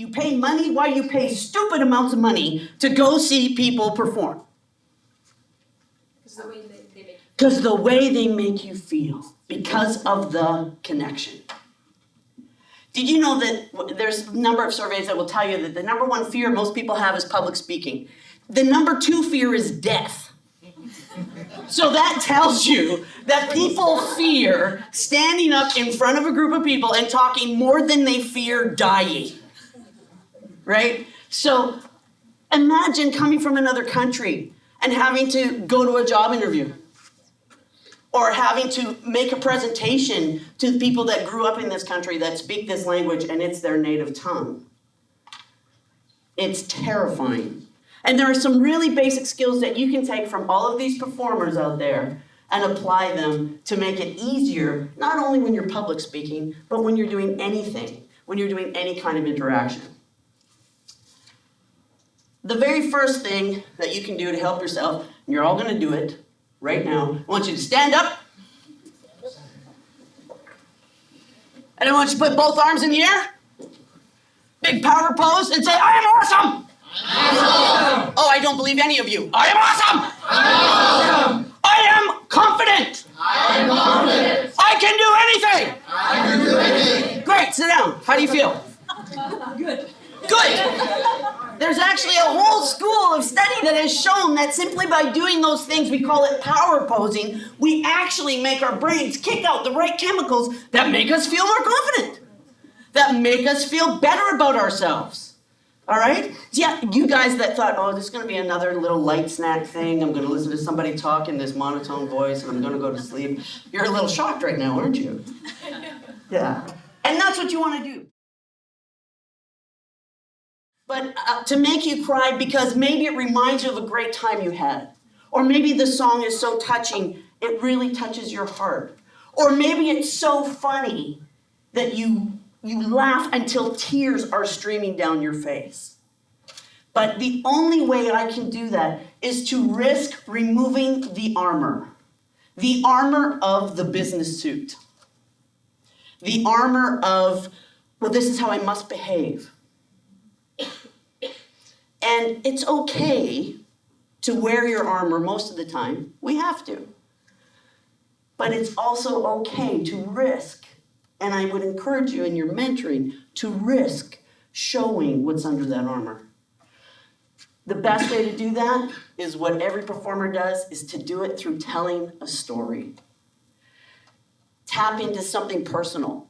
you pay money? Why do you pay stupid amounts of money to go see people perform? Because the way they make you feel. Because of the connection. Did you know that there's a number of surveys that will tell you that the number one fear most people have is public speaking? The number two fear is death. So that tells you that people fear standing up in front of a group of people and talking more than they fear dying. Right? So imagine coming from another country and having to go to a job interview. Or having to make a presentation to the people that grew up in this country that speak this language and it's their native tongue. It's terrifying. And there are some really basic skills that you can take from all of these performers out there and apply them to make it easier, not only when you're public speaking, but when you're doing anything, when you're doing any kind of interaction. The very first thing that you can do to help yourself, and you're all going to do it, right now, I want you to stand up. And I want you to put both arms in the air. Big power pose and say, I am awesome. Awesome. Oh, I don't believe any of you. I am awesome. Awesome. I am confident. I am confident. I can do anything. I can do anything. Great, sit down. How do you feel? Good. Good. There's actually a whole school of study that has shown that simply by doing those things, we call it power posing, we actually make our brains kick out the right chemicals that make us feel more confident, that make us feel better about ourselves. All right? Yeah, you guys that thought, oh, this is going to be another little light snack thing. I'm going to listen to somebody talk in this monotone voice and I'm going to go to sleep. You're a little shocked right now, aren't you? Yeah. And that's what you want to do. But to make you cry because maybe it reminds you of a great time you had. Or maybe the song is so touching, it really touches your heart. Or maybe it's so funny that you laugh until tears are streaming down your face. But the only way I can do that is to risk removing the armor of the business suit. The armor of, well, this is how I must behave. And it's okay to wear your armor most of the time. We have to. But it's also okay to risk, and I would encourage you in your mentoring to risk showing what's under that armor. The best way to do that is what every performer does, is to do it through telling a story. Tap into something personal,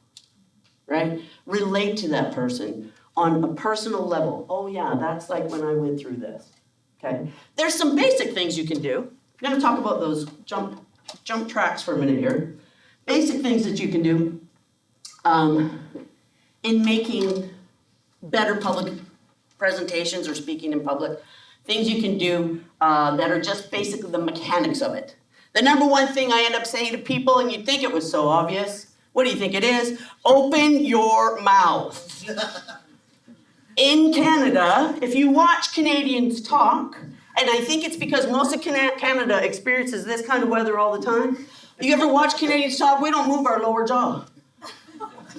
right? Relate to that person on a personal level. Oh yeah, that's like when I went through this, okay? There's some basic things you can do. I'm gonna talk about those jump tracks for a minute here. Basic things that you can do in making better public presentations or speaking in public. Things you can do that are just basically the mechanics of it. The number one thing I end up saying to people, and you'd think it was so obvious, what do you think it is? Open your mouth. In Canada, if you watch Canadians talk, and I think it's because most of Canada experiences this kind of weather all the time. You ever watch Canadians talk? We don't move our lower jaw.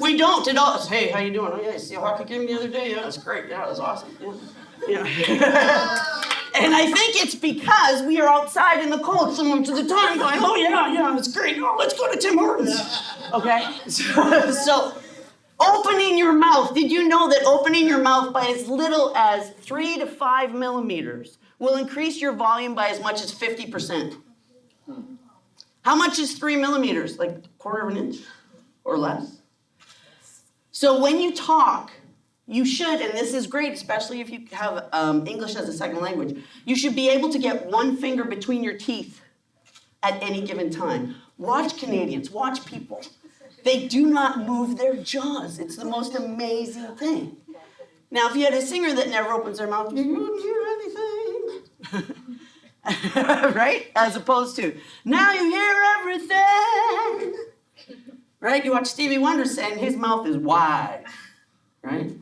We don't at all. Hey, how you doing? Oh yeah, you see a hockey game the other day? Yeah, it was great. Yeah, it was awesome. Yeah. And I think it's because we are outside in the cold so much of the time going, oh yeah, it's great. Oh, let's go to Tim Hortons. Okay? So opening your mouth. Did you know that opening your mouth by as little as 3 to 5 millimeters will increase your volume by as much as 50%? How much is 3 millimeters? Like a quarter of an inch or less? So when you talk, you should, and this is great, especially if you have English as a second language, you should be able to get one finger between your teeth at any given time. Watch Canadians, watch people. They do not move their jaws. It's the most amazing thing. Now, if you had a singer that never opens their mouth, you wouldn't hear anything. Right? As opposed to, now you hear everything. Right? You watch Stevie Wonder sing, his mouth is wide. Right?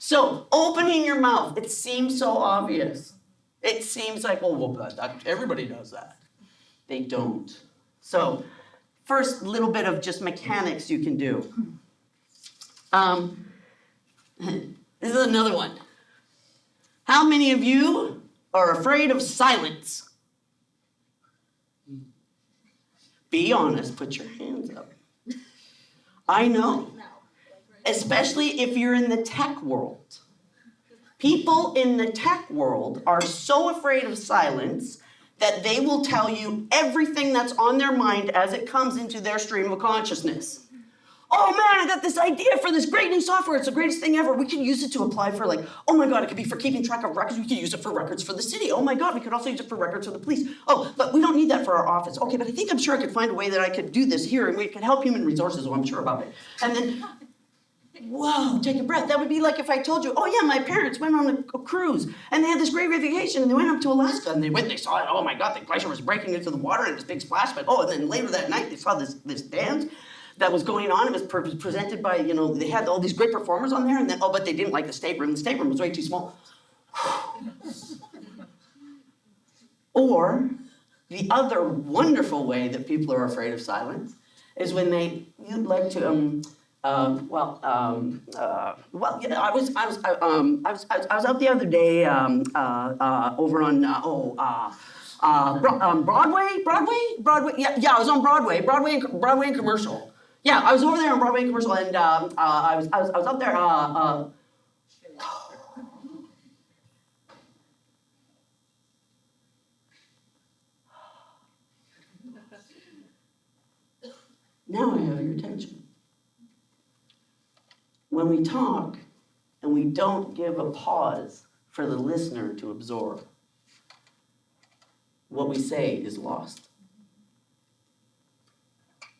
So, opening your mouth, it seems so obvious. It seems like, well, everybody does that. They don't. So, first little bit of just mechanics you can do. This is another one. How many of you are afraid of silence? Be honest, put your hands up. I know, especially if you're in the tech world. People in the tech world are so afraid of silence that they will tell you everything that's on their mind as it comes into their stream of consciousness. Oh man, I got this idea for this great new software. It's the greatest thing ever. We can use it to apply for oh my God, it could be for keeping track of records. We could use it for records for the city. Oh my God, we could also use it for records for the police. Oh, but we don't need that for our office. Okay, but I'm sure I could find a way that I could do this here and we could help human resources. Oh, I'm sure about it. And then, whoa, take a breath. That would be like if I told you, oh yeah, my parents went on a cruise and they had this great vacation and they went up to Alaska and they saw it. Oh my God, the glacier was breaking into the water and this big splash. But and then later that night they saw this dance that was going on. It was presented by, they had all these great performers on there, and then, but they didn't like the stateroom. The stateroom was way too small. Or the other wonderful way that people are afraid of silence is when I was out the other day over on Broadway. Yeah, I was on Broadway and Commercial. Yeah, I was over there on Broadway and Commercial, and I was up there. Now I have your attention. When we talk and we don't give a pause for the listener to absorb, what we say is lost.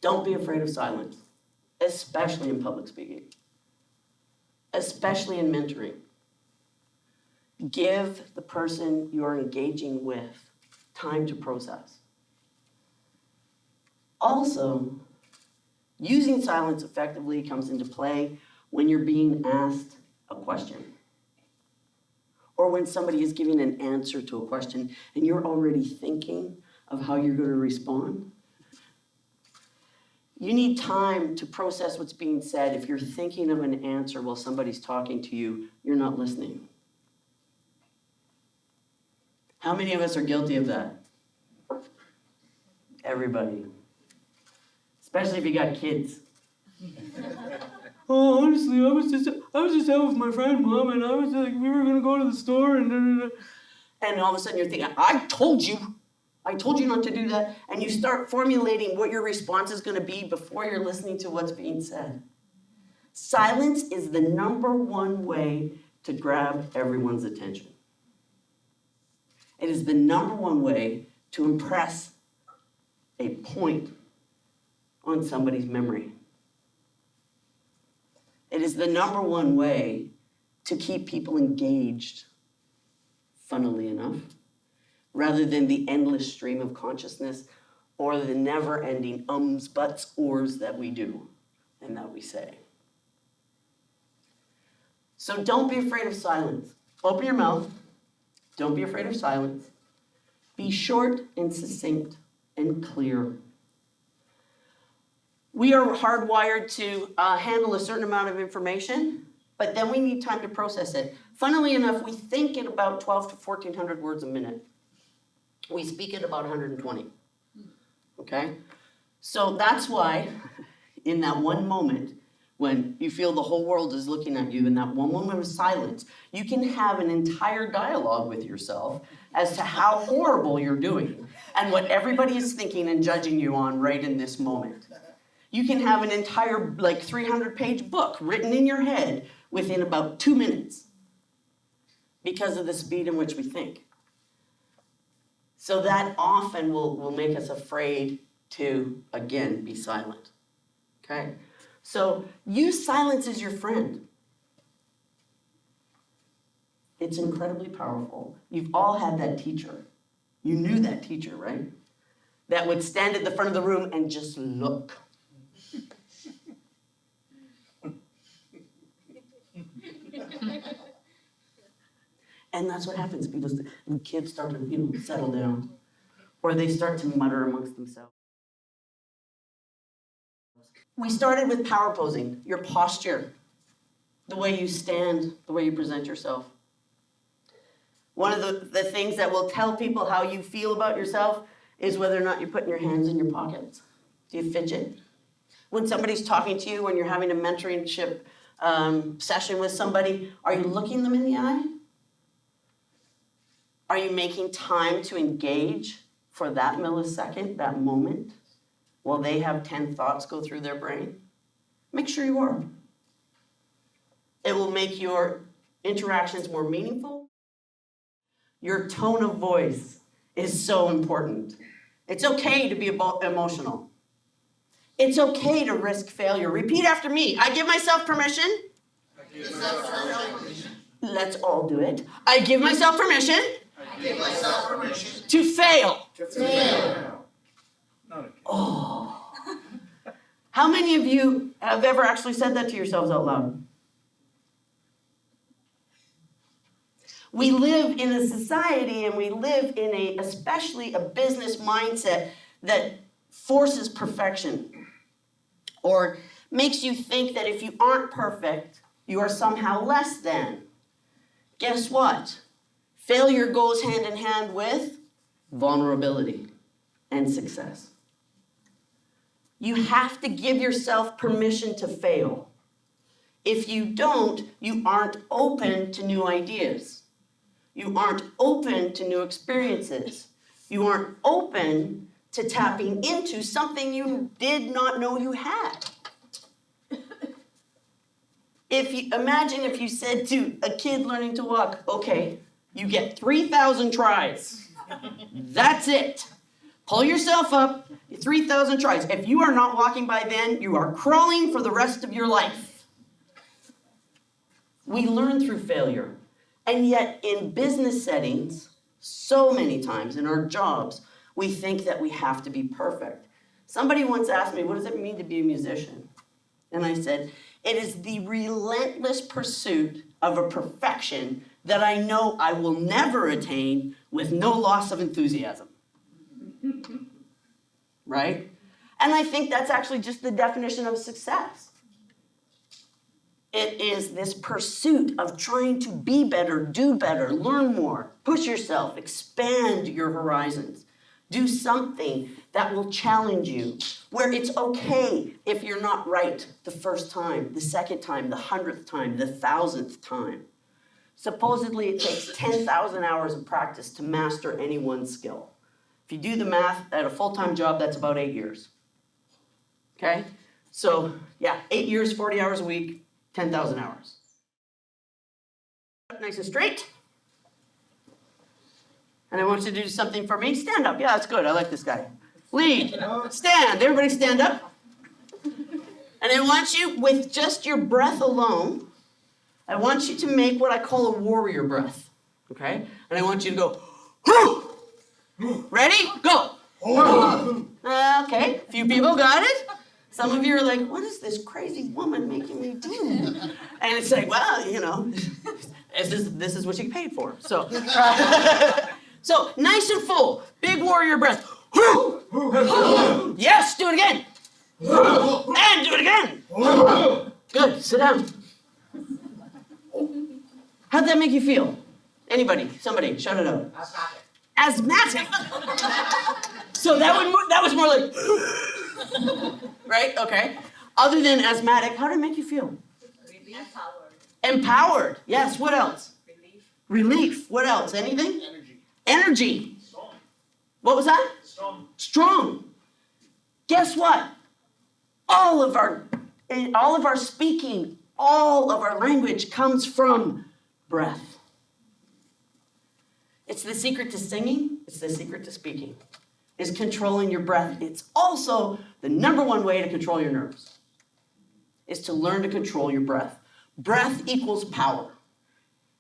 Don't be afraid of silence, especially in public speaking, especially in mentoring. Give the person you're engaging with time to process. Also, using silence effectively comes into play when you're being asked a question, or when somebody is giving an answer to a question and you're already thinking of how you're going to respond. You need time to process what's being said. If you're thinking of an answer while somebody's talking to you, you're not listening. How many of us are guilty of that? Everybody. Especially if you got kids. Oh, honestly, I was just out with my friend, Mom, and I was like, we were gonna go to the store and and all of a sudden you're thinking, I told you not to do that, and you start formulating what your response is gonna be before you're listening to what's being said. Silence is the number one way to grab everyone's attention. It is the number one way to impress a point on somebody's memory. It is the number one way to keep people engaged, funnily enough, rather than the endless stream of consciousness or the never-ending ums, buts, ors that we do and that we say. So don't be afraid of silence. Open your mouth. Don't be afraid of silence. Be short and succinct and clear. We are hardwired to handle a certain amount of information, but then we need time to process it. Funnily enough, we think at about 12 to 1,400 words a minute. We speak at about 120, okay? So that's why in that one moment, when you feel the whole world is looking at you, in that one moment of silence, you can have an entire dialogue with yourself as to how horrible you're doing and what everybody is thinking and judging you on right in this moment. You can have an entire 300-page book written in your head within about 2 minutes because of the speed in which we think. So that often will make us afraid to, again, be silent, okay? So use silence as your friend. It's incredibly powerful. You've all had that teacher. You knew that teacher, right? That would stand at the front of the room and just look. And that's what happens. Kids start to settle down, or they start to mutter amongst themselves. We started with power posing, your posture. the way you stand, the way you present yourself. One of the things that will tell people how you feel about yourself is whether or not you're putting your hands in your pockets. Do you fidget? When somebody's talking to you, when you're having a mentorship session with somebody, are you looking them in the eye? Are you making time to engage for that millisecond, that moment, while they have 10 thoughts go through their brain? Make sure you are. It will make your interactions more meaningful. Your tone of voice is so important. It's okay to be emotional. It's okay to risk failure. Repeat after me. I give myself permission. I give myself permission. Let's all do it. I give myself permission. I give myself permission. To fail. To fail. Oh. How many of you have ever actually said that to yourselves out loud? We live in a society and we live in especially a business mindset that forces perfection or makes you think that if you aren't perfect, you are somehow less than. Guess what? Failure goes hand in hand with vulnerability and success. You have to give yourself permission to fail. If you don't, you aren't open to new ideas. You aren't open to new experiences. You aren't open to tapping into something you did not know you had. Imagine if you said to a kid learning to walk, okay, you get 3,000 tries. That's it. Pull yourself up, 3,000 tries. If you are not walking by then, you are crawling for the rest of your life. We learn through failure. And yet in business settings, so many times in our jobs, we think that we have to be perfect. Somebody once asked me, what does it mean to be a musician? And I said, it is the relentless pursuit of a perfection that I know I will never attain with no loss of enthusiasm. Right? And I think that's actually just the definition of success. It is this pursuit of trying to be better, do better, learn more, push yourself, expand your horizons. Do something that will challenge you, where it's okay if you're not right the first time, the second time, the 100th time, the 1,000th time. Supposedly, it takes 10,000 hours of practice to master any one skill. If you do the math at a full-time job, that's about 8 years. Okay? So, 8 years, 40 hours a week, 10,000 hours. Nice and straight. And I want you to do something for me. Stand up. Yeah, that's good. I like this guy. Lead. Stand. Everybody stand up. And I want you, with just your breath alone, I want you to make what I call a warrior breath. Okay? And I want you to go, whoo! Ready? Go. Okay. A few people got it. Some of you are like, what is this crazy woman making me do? And it's like, well, this is what you paid for. So, so nice and full. Big warrior breath. Yes, do it again. And do it again. Good, sit down. How'd that make you feel? Anybody, somebody, shout it out. Asthmatic. So that was more like, right? Okay. Other than asthmatic, how did it make you feel? Empowered. Empowered. Yes, what else? Relief. Relief. What else? Anything? Energy. Strong. What was that? Strong. Guess what? All of our speaking, all of our language comes from breath. It's the secret to singing. It's the secret to speaking. Is controlling your breath. It's also the number one way to control your nerves. Is to learn to control your breath. Breath equals power.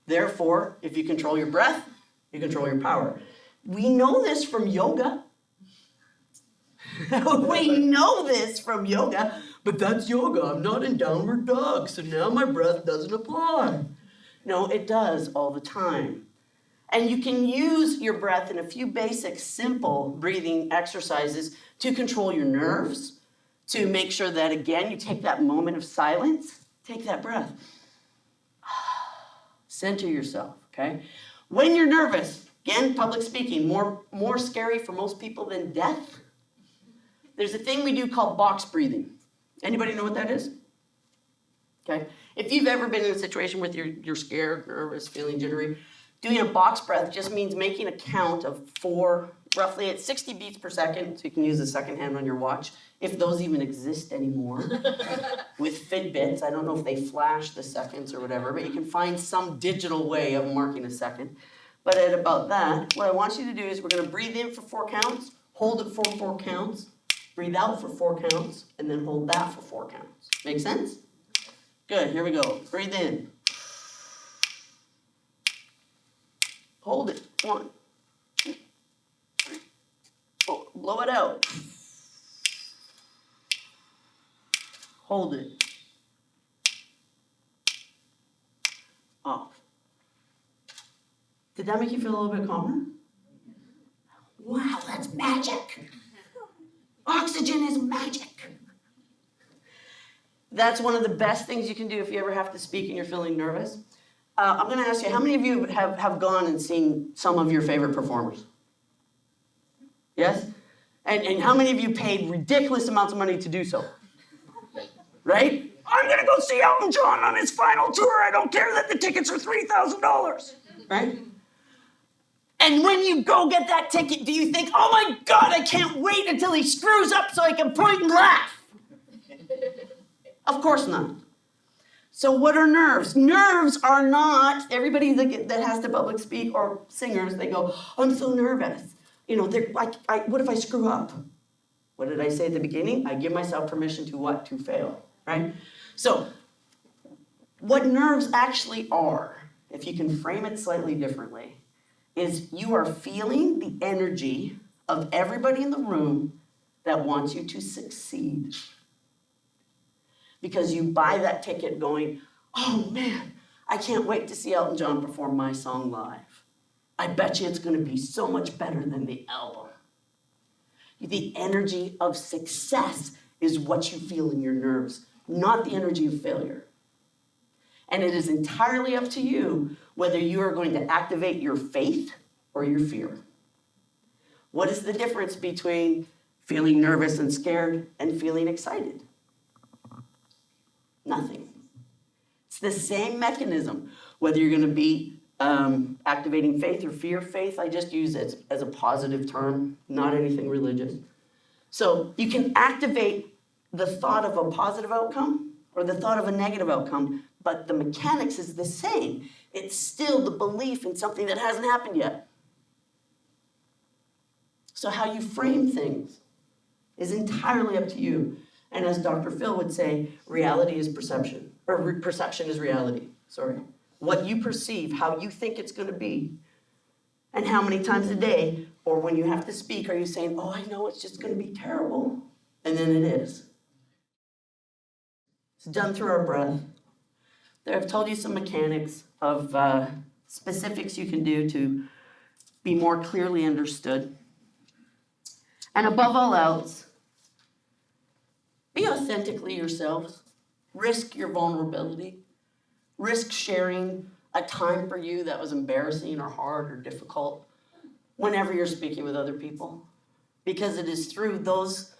Therefore, if you control your breath, you control your power. We know this from yoga. We know this from yoga, but that's yoga. I'm not in downward dog, so now my breath doesn't apply. No, it does all the time. And you can use your breath in a few basic, simple breathing exercises to control your nerves, to make sure that, again, you take that moment of silence, take that breath. Center yourself, okay? When you're nervous, again, public speaking, more scary for most people than death. There's a thing we do called box breathing. Anybody know what that is? Okay. If you've ever been in a situation where you're scared, nervous, feeling jittery, doing a box breath just means making a count of 4, roughly at 60 beats per second, so you can use the second hand on your watch, if those even exist anymore. With Fitbits, I don't know if they flash the seconds or whatever, but you can find some digital way of marking a second. But at about that, what I want you to do is we're going to breathe in for 4 counts, hold it for 4 counts, breathe out for 4 counts, and then hold that for 4 counts. Make sense? Good, here we go. Breathe in. Hold it. 1, 2, 3, 4. Blow it out. Hold it. Off. Did that make you feel a little bit calmer? Wow, that's magic. Oxygen is magic. That's one of the best things you can do if you ever have to speak and you're feeling nervous. I'm going to ask you, how many of you have gone and seen some of your favorite performers? Yes? And how many of you paid ridiculous amounts of money to do so? Right? I'm going to go see Elton John on his final tour. I don't care that the tickets are $3,000. Right? And when you go get that ticket, do you think, oh my God, I can't wait until he screws up so I can point and laugh? Of course not. So what are nerves? Nerves are not, everybody that has to public speak or singers, they go, I'm so nervous. You know, they're like, what if I screw up? What did I say at the beginning? I give myself permission to what? To fail, right? So what nerves actually are, if you can frame it slightly differently, is you are feeling the energy of everybody in the room that wants you to succeed. Because you buy that ticket going, oh man, I can't wait to see Elton John perform my song live. I bet you it's going to be so much better than the album. The energy of success is what you feel in your nerves, not the energy of failure. And it is entirely up to you whether you are going to activate your faith or your fear. What is the difference between feeling nervous and scared and feeling excited? Nothing. It's the same mechanism, whether you're going to be activating faith or fear. Faith, I just use it as a positive term, not anything religious. So you can activate the thought of a positive outcome or the thought of a negative outcome, but the mechanics is the same. It's still the belief in something that hasn't happened yet. So how you frame things is entirely up to you. And as Dr. Phil would say, reality is perception, or perception is reality, sorry. What you perceive, how you think it's going to be, and how many times a day, or when you have to speak, are you saying, oh, I know it's just going to be terrible, and then it is. It's done through our breath. There, I've told you some mechanics of specifics you can do to be more clearly understood. And above all else, be authentically yourselves. Risk your vulnerability. Risk sharing a time for you that was embarrassing or hard or difficult whenever you're speaking with other people. Because it is through those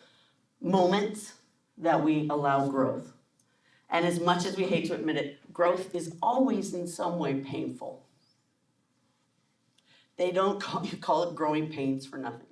moments that we allow growth. And as much as we hate to admit it, growth is always in some way painful. They don't call it growing pains for nothing.